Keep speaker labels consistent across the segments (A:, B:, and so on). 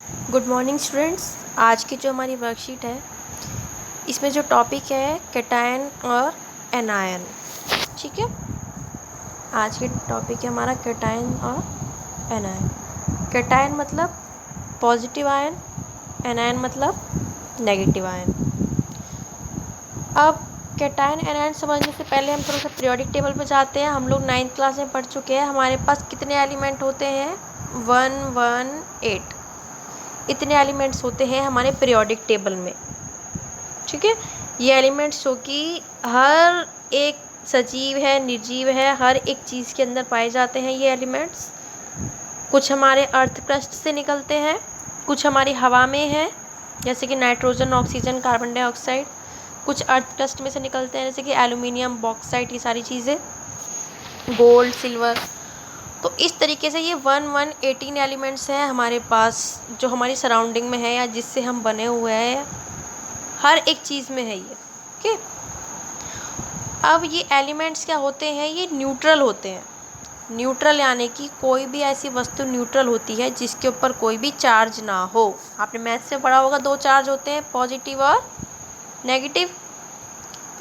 A: Good morning students. आज की जो हमारी वर्कशीट है इसमें जो टॉपिक है कैटायन और एनायन। ठीक है, आज की टॉपिक है हमारा कैटायन और एनायन। कैटायन मतलब पॉजिटिव आयन, एनायन मतलब नेगेटिव आयन। अब कैटायन एनायन समझने से पहले हम थोड़ा सा पीरियोडिक टेबल पे जाते हैं। हम लोग 9th क्लास में पढ़ चुके हैं। हमारे पास कितने एलिमेंट होते हैं? 1 1 8 इतने एलिमेंट्स होते हैं हमारे पीरियोडिक टेबल में। ठीक है, ये एलिमेंट्स जो कि हर एक सजीव है, निर्जीव है, हर एक चीज़ के अंदर पाए जाते हैं ये एलिमेंट्स। कुछ हमारे अर्थ क्रस्ट से निकलते हैं, कुछ हमारी हवा में है जैसे कि नाइट्रोजन, ऑक्सीजन, कार्बन डाइऑक्साइड। कुछ अर्थ क्रस्ट में से निकलते हैं जैसे कि एल्यूमिनियम, बॉक्साइट, ये सारी चीज़ें, गोल्ड, सिल्वर। तो इस तरीके से ये 18 एलिमेंट्स हैं हमारे पास जो हमारी सराउंडिंग में है या जिससे हम बने हुए हैं, हर एक चीज़ में है ये। ओके, अब ये एलिमेंट्स क्या होते हैं? ये न्यूट्रल होते हैं। न्यूट्रल यानी कि कोई भी ऐसी वस्तु न्यूट्रल होती है जिसके ऊपर कोई भी चार्ज ना हो। आपने मैथ्स में पढ़ा होगा, दो चार्ज होते हैं, पॉजिटिव और नेगेटिव।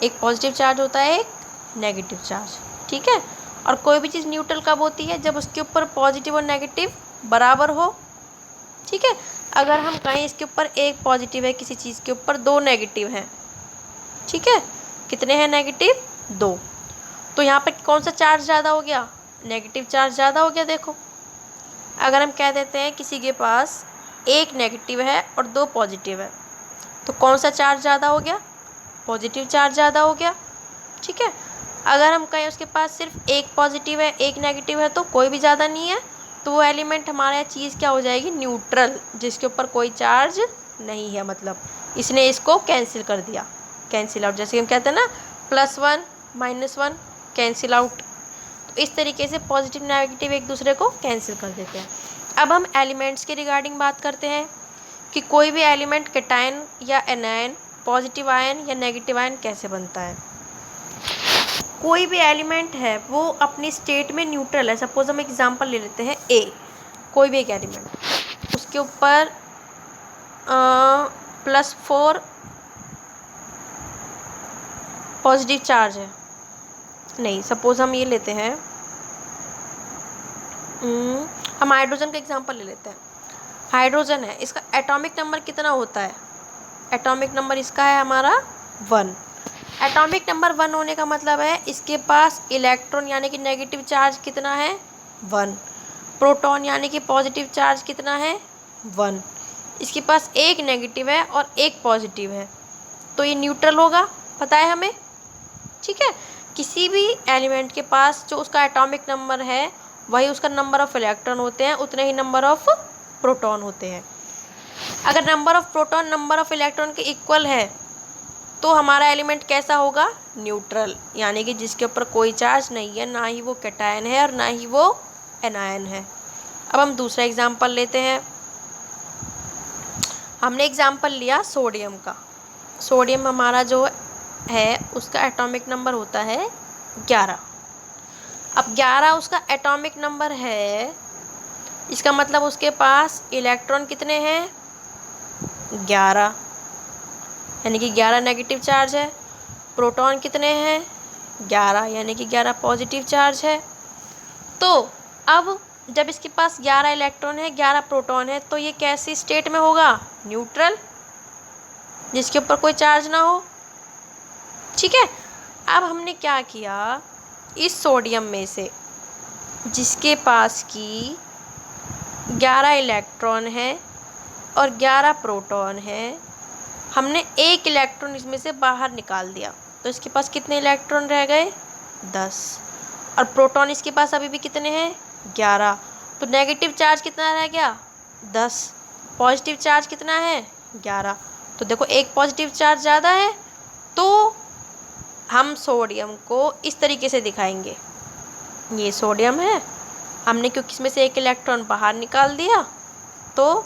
A: एक पॉजिटिव चार्ज होता है, एक नेगेटिव चार्ज। ठीक है, और कोई भी चीज़ न्यूट्रल कब होती है? जब उसके ऊपर पॉजिटिव और नेगेटिव बराबर हो। ठीक है, अगर हम कहें इसके ऊपर एक पॉजिटिव है, किसी चीज़ के ऊपर दो नेगेटिव हैं। ठीक है, कितने हैं नेगेटिव? दो। तो यहाँ पर कौन सा चार्ज ज़्यादा हो गया? नेगेटिव चार्ज ज़्यादा हो गया। देखो, अगर हम कह देते हैं किसी के पास एक नेगेटिव है और दो पॉजिटिव है, तो कौन सा चार्ज ज़्यादा हो गया? पॉजिटिव चार्ज ज़्यादा हो गया। ठीक है, अगर हम कहें उसके पास सिर्फ एक पॉजिटिव है, एक नेगेटिव है, तो कोई भी ज़्यादा नहीं है, तो वो एलिमेंट हमारा चीज़ क्या हो जाएगी? न्यूट्रल, जिसके ऊपर कोई चार्ज नहीं है। मतलब इसने इसको कैंसिल कर दिया, कैंसिल आउट। जैसे हम कहते हैं ना, +1 -1 कैंसिल आउट। तो इस तरीके से पॉजिटिव नेगेटिव एक दूसरे को कैंसिल कर देते हैं। अब हम एलिमेंट्स के रिगार्डिंग बात करते हैं कि कोई भी एलिमेंट कैटायन या एनायन, पॉजिटिव आयन या नेगेटिव आयन कैसे बनता है। कोई भी एलिमेंट है वो अपनी स्टेट में न्यूट्रल है। सपोज हम एग्जांपल ले लेते हैं ए, कोई भी एक एलिमेंट, उसके ऊपर +4 पॉजिटिव चार्ज है। नहीं, सपोज हम ये लेते हैं, हम हाइड्रोजन का एग्जांपल ले लेते हैं। हाइड्रोजन है, इसका एटॉमिक नंबर कितना होता है? एटॉमिक नंबर इसका है हमारा 1। एटॉमिक नंबर 1 होने का मतलब है इसके पास इलेक्ट्रॉन यानी कि नेगेटिव चार्ज कितना है? 1। प्रोटॉन यानी कि पॉजिटिव चार्ज कितना है? 1। इसके पास एक नेगेटिव है और एक पॉजिटिव है, तो ये न्यूट्रल होगा, पता है हमें। ठीक है, किसी भी एलिमेंट के पास जो उसका एटॉमिक नंबर है वही उसका नंबर ऑफ इलेक्ट्रॉन होते हैं, उतने ही नंबर ऑफ प्रोटॉन होते हैं। अगर number of proton number of electron के इक्वल है तो हमारा एलिमेंट कैसा होगा? न्यूट्रल, यानी कि जिसके ऊपर कोई चार्ज नहीं है, ना ही वो कैटायन है और ना ही वो एनायन है। अब हम दूसरा एग्जांपल लेते हैं। हमने एग्जांपल लिया सोडियम का। सोडियम हमारा जो है उसका एटॉमिक नंबर होता है 11। अब 11 उसका एटॉमिक नंबर है, इसका मतलब उसके पास इलेक्ट्रॉन कितने हैं? 11, यानी कि 11 नेगेटिव चार्ज है। प्रोटॉन कितने हैं? 11, यानी कि 11 पॉजिटिव चार्ज है। तो अब जब इसके पास 11 इलेक्ट्रॉन है, 11 प्रोटॉन है, तो ये कैसी स्टेट में होगा? न्यूट्रल, जिसके ऊपर कोई चार्ज ना हो। ठीक है, अब हमने क्या किया, इस सोडियम में से जिसके पास की 11 इलेक्ट्रॉन है और 11 प्रोटॉन है, हमने एक इलेक्ट्रॉन इसमें से बाहर निकाल दिया, तो इसके पास कितने इलेक्ट्रॉन रह गए? 10। और प्रोटॉन इसके पास अभी भी कितने हैं? 11। तो नेगेटिव चार्ज कितना रह गया? 10। पॉजिटिव चार्ज कितना है? 11। तो देखो, एक पॉजिटिव चार्ज ज़्यादा है, तो हम सोडियम को इस तरीके से दिखाएंगे। ये सोडियम है, हमने क्योंकि इसमें से एक इलेक्ट्रॉन बाहर निकाल दिया, तो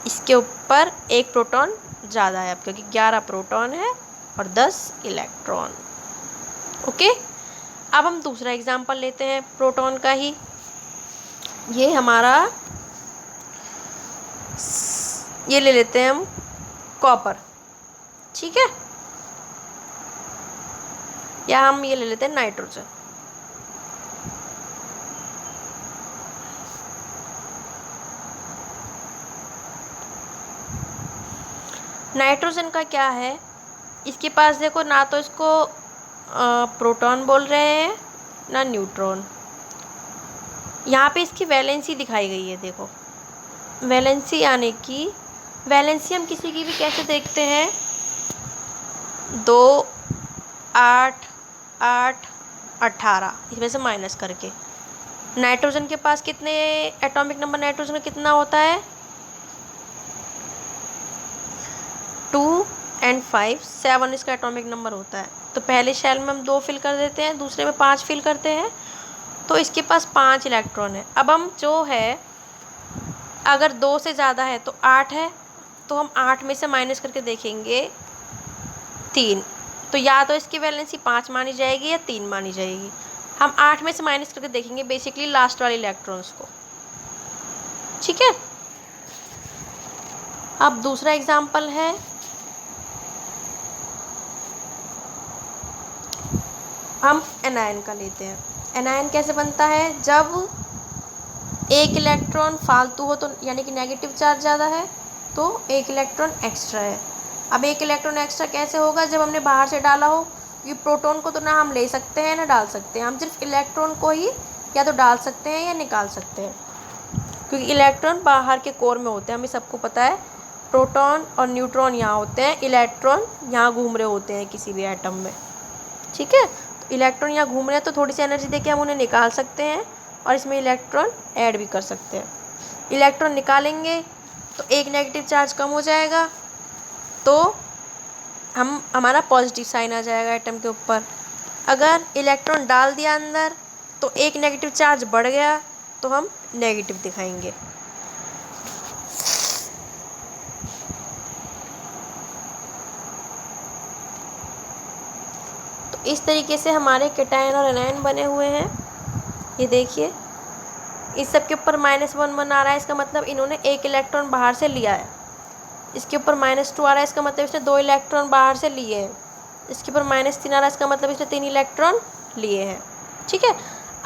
A: इसके ऊपर एक प्रोटॉन ज़्यादा है, अब क्योंकि 11 प्रोटॉन है और 10 इलेक्ट्रॉन। ओके, अब हम दूसरा एग्जांपल लेते हैं प्रोटॉन का ही। ये हमारा ये ले लेते हैं हम कॉपर, ठीक है, या हम ये ले लेते हैं नाइट्रोजन। नाइट्रोजन का क्या है, इसके पास देखो ना तो इसको प्रोटॉन बोल रहे हैं ना न्यूट्रॉन। यहाँ पे इसकी वैलेंसी दिखाई गई है, देखो वैलेंसी आने की, वैलेंसी हम किसी की भी कैसे देखते हैं, 2, 8, 8, 18 इसमें से माइनस करके। नाइट्रोजन के पास कितने एटॉमिक नंबर नाइट्रोजन का कितना होता है, 2 और 5, 7 इसका एटॉमिक नंबर होता है। तो पहले शेल में हम 2 फिल कर देते हैं, दूसरे में 5 फिल करते हैं, तो इसके पास 5 इलेक्ट्रॉन है। अब हम जो है अगर 2 से ज़्यादा है तो 8 है, तो हम 8 में से माइनस करके देखेंगे 3, तो या तो इसकी वैलेंसी 5 मानी जाएगी या 3 मानी जाएगी। हम 8 में से माइनस करके देखेंगे बेसिकली लास्ट वाले इलेक्ट्रॉन्स को, ठीक है। अब दूसरा एग्जाम्पल है, हम एनायन का लेते हैं। एनायन कैसे बनता है, जब एक इलेक्ट्रॉन फालतू हो तो यानी कि नेगेटिव चार्ज ज़्यादा है तो एक इलेक्ट्रॉन एक्स्ट्रा है। अब एक इलेक्ट्रॉन एक्स्ट्रा कैसे होगा, जब हमने बाहर से डाला हो, क्योंकि प्रोटॉन को तो ना हम ले सकते हैं ना डाल सकते हैं, हम सिर्फ इलेक्ट्रॉन को ही या तो डाल सकते हैं या निकाल सकते हैं, क्योंकि इलेक्ट्रॉन बाहर के कोर में होते हैं, हमें सबको पता है। प्रोटॉन और न्यूट्रॉन यहाँ होते हैं, इलेक्ट्रॉन यहाँ घूम रहे होते हैं किसी भी एटम में, ठीक है। तो इलेक्ट्रॉन यहाँ घूम रहे हैं तो थोड़ी सी एनर्जी देके हम उन्हें निकाल सकते हैं और इसमें इलेक्ट्रॉन ऐड भी कर सकते हैं। इलेक्ट्रॉन निकालेंगे तो एक नेगेटिव चार्ज कम हो जाएगा, तो हमारा पॉजिटिव साइन आ जाएगा एटम के ऊपर। अगर इलेक्ट्रॉन डाल दिया अंदर तो एक नेगेटिव चार्ज बढ़ गया तो हम नेगेटिव दिखाएंगे। तो इस तरीके से हमारे कैटायन और एनायन बने हुए हैं। ये देखिए, इस सब के ऊपर -1 आ रहा है, इसका मतलब इन्होंने एक इलेक्ट्रॉन बाहर से लिया है। इसके ऊपर -2 आ रहा है, इसका मतलब इसने 2 इलेक्ट्रॉन बाहर से लिए हैं। इसके ऊपर -3 आ रहा है, इसका मतलब इसने 3 इलेक्ट्रॉन लिए हैं, ठीक है।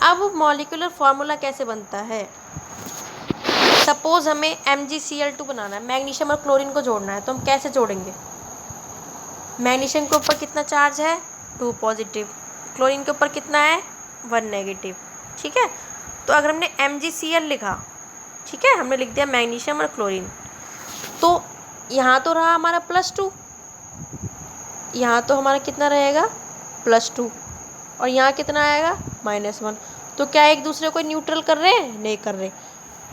A: अब मॉलिक्यूलर फार्मूला कैसे बनता है, सपोज हमें MgCl2 बनाना है, मैग्नीशियम और क्लोरीन को जोड़ना है, तो हम कैसे जोड़ेंगे। मैग्नीशियम के ऊपर कितना चार्ज है, 2 पॉजिटिव, क्लोरीन के ऊपर कितना है, 1 नेगेटिव, ठीक है। तो अगर हमने MgCl लिखा, ठीक है, हमने लिख दिया मैग्नीशियम और क्लोरीन, तो यहाँ तो रहा हमारा +2, यहाँ तो हमारा कितना रहेगा +2, और यहाँ कितना आएगा -1। तो क्या एक दूसरे को न्यूट्रल कर रहे हैं, नहीं कर रहे।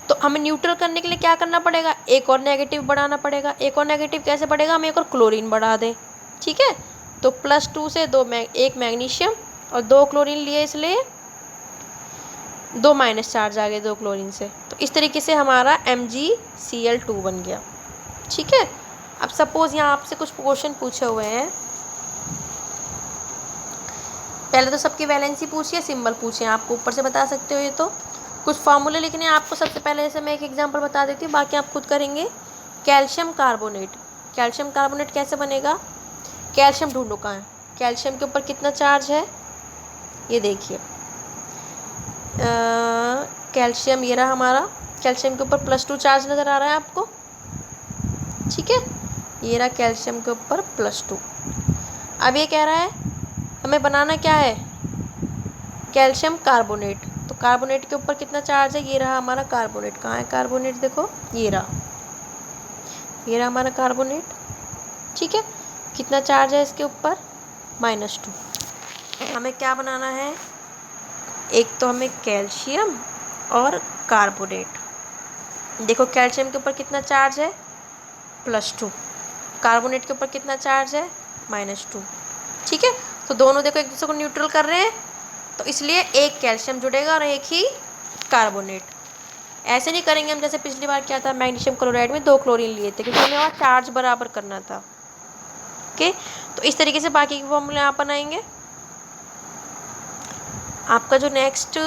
A: तो हमें न्यूट्रल करने के लिए क्या करना पड़ेगा, एक और नेगेटिव बढ़ाना पड़ेगा। एक और नेगेटिव कैसे बढ़ेगा, हम एक और क्लोरीन बढ़ा दें, ठीक है। तो +2 से एक मैग्नीशियम और 2 क्लोरीन लिए, इसलिए 2 माइनस चार्ज आ गए 2 क्लोरीन से। तो इस तरीके से हमारा MgCl2 बन गया, ठीक है। अब सपोज यहाँ आपसे कुछ क्वेश्चन पूछे हुए हैं, पहले तो सबकी वैलेंसी पूछिए, सिंबल पूछे, आपको ऊपर से बता सकते हो। ये तो कुछ फार्मूले लिखने हैं आपको। सबसे पहले जैसे मैं एक एग्जांपल बता देती हूँ, बाकी आप खुद करेंगे। कैल्शियम कार्बोनेट, कैल्शियम कार्बोनेट कैसे बनेगा, कैल्शियम ढूंढो कहाँ है, कैल्शियम के ऊपर कितना चार्ज है, ये देखिए कैल्शियम, ये रहा हमारा, कैल्शियम के ऊपर +2 चार्ज नज़र आ रहा है आपको, ठीक है। ये रहा कैल्शियम के ऊपर +2। अब ये कह रहा है हमें बनाना क्या है, कैल्शियम कार्बोनेट। तो कार्बोनेट के ऊपर कितना चार्ज है, ये रहा हमारा कार्बोनेट, कहाँ है कार्बोनेट, देखो ये रहा हमारा कार्बोनेट, ठीक है। कितना चार्ज है इसके ऊपर, -2। हमें क्या बनाना है, एक तो हमें कैल्शियम और कार्बोनेट। देखो कैल्शियम के ऊपर कितना चार्ज है, +2, कार्बोनेट के ऊपर कितना चार्ज है, -2, ठीक है। तो दोनों देखो एक दूसरे को न्यूट्रल कर रहे हैं, तो इसलिए एक कैल्शियम जुड़ेगा और एक ही कार्बोनेट। ऐसे नहीं करेंगे हम जैसे पिछली बार क्या था, मैग्नीशियम क्लोराइड में 2 क्लोरीन लिए थे, क्योंकि हमें वहाँ चार्ज बराबर करना था, ओके। तो इस तरीके से बाकी के फॉर्मूले आप बनाएंगे। आपका जो नेक्स्ट